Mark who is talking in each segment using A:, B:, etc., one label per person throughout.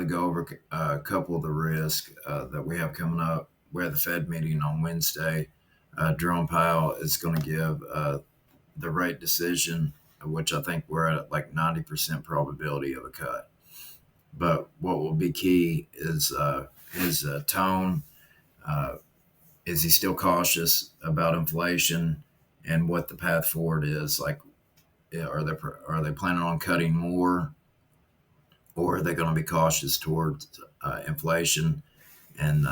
A: to go over a couple of the risks that we have coming up. We have the Fed meeting on Wednesday. Jerome Powell is going to give the rate decision, which I think we're at like 90% probability of a cut. But what will be key is his tone. Uh, is he still cautious about inflation and what the path forward is? Like, are they planning on cutting more, or are they going to be cautious towards inflation? And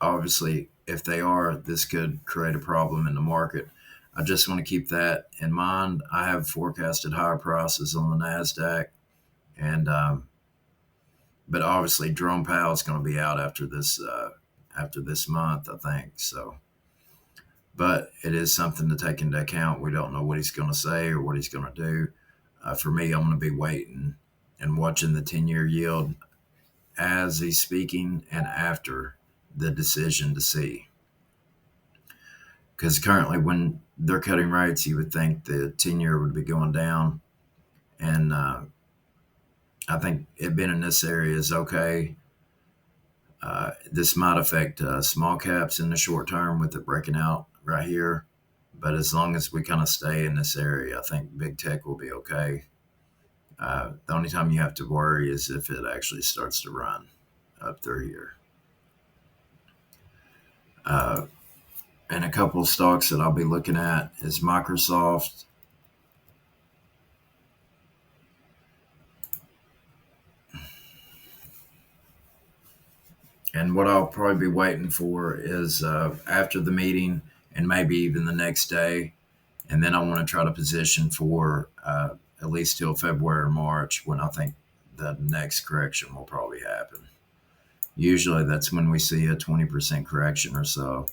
A: obviously, if they are, this could create a problem in the market. I just want to keep that in mind. I have forecasted higher prices on the Nasdaq, and but obviously, Jerome Powell is going to be out after this month, I think. So, but it is something to take into account. We don't know what he's going to say or what he's going to do. For me, I'm going to be waiting and watching the 10-year yield as he's speaking and after the decision to see. Because currently, when they're cutting rates, you would think the 10-year would be going down. And I think it being in this area is okay. This might affect small caps in the short term with it breaking out right here. But as long as we kind of stay in this area, I think big tech will be okay. The only time you have to worry is if it actually starts to run up through here. And a couple of stocks that I'll be looking at is Microsoft. And what I'll probably be waiting for is after the meeting and maybe even the next day. And then I want to try to position for at least till February or March, when I think the next correction will probably happen. Usually that's when we see a 20% correction or so.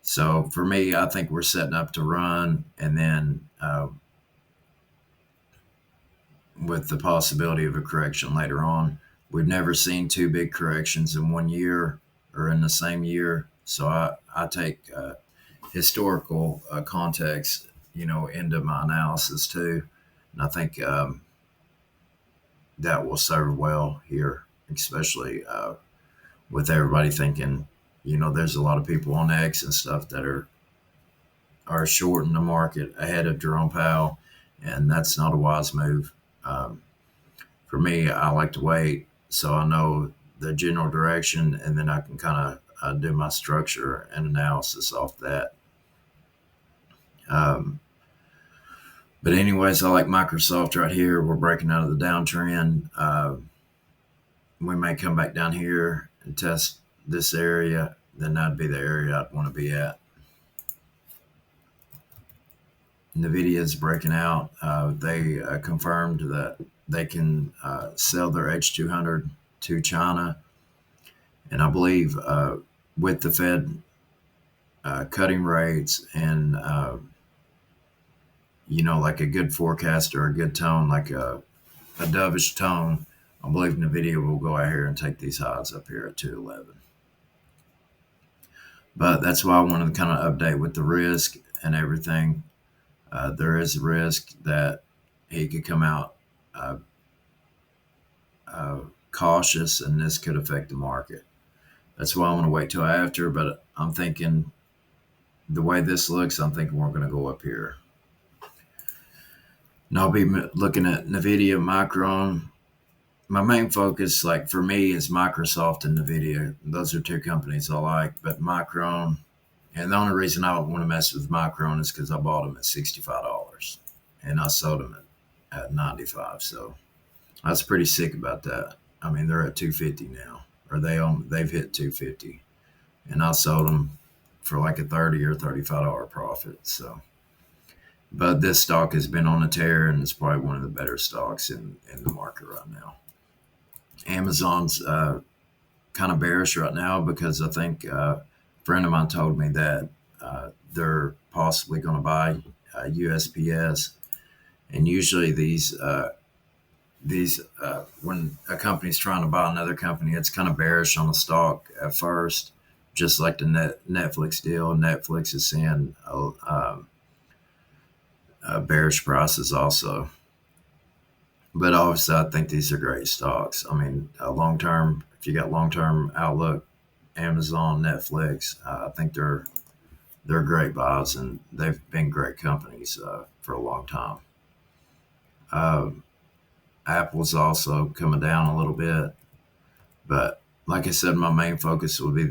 A: So for me, I think we're setting up to run, and then with the possibility of a correction later on. We've never seen two big corrections in 1 year or in the same year. So I take historical context, into my analysis too. And I think that will serve well here, especially with everybody thinking, there's a lot of people on X and stuff that are shorting the market ahead of Jerome Powell, and that's not a wise move. For me, I like to wait so I know the general direction, and then I can kind of do my structure and analysis off that. But anyways, I like Microsoft right here. We're breaking out of the downtrend. We may come back down here and test this area. Then that'd be the area I'd want to be at. NVIDIA is breaking out. They confirmed that they can sell their H200 to China. And I believe with the Fed cutting rates and, like a good forecast or a good tone, like a dovish tone, I believe NVIDIA will go out here and take these highs up here at 211. But that's why I wanted to kind of update with the risk and everything. There is a risk that he could come out cautious, and this could affect the market. That's why I'm going to wait till after. But I'm thinking the way this looks, I'm thinking we're going to go up here. And I'll be looking at NVIDIA, Micron. My main focus, like for me, is Microsoft and NVIDIA. Those are two companies I like, but Micron, and the only reason I want to mess with Micron is because I bought them at $65 and I sold them at $95. So I was pretty sick about that. I mean, they're at $250 now, or they've hit $250, and I sold them for like a $30 or $35 profit. So, but this stock has been on a tear, and it's probably one of the better stocks in the market right now. Amazon's kind of bearish right now because I think a friend of mine told me that they're possibly going to buy USPS, and usually these when a company's trying to buy another company, it's kind of bearish on the stock at first, just like the Netflix deal. Netflix is seeing bearish prices also. But obviously, I think these are great stocks. I mean, long term, if you got long term outlook, Amazon, Netflix, I think they're great buys, and they've been great companies for a long time. Uh, Apple's also coming down a little bit, but like I said, my main focus will be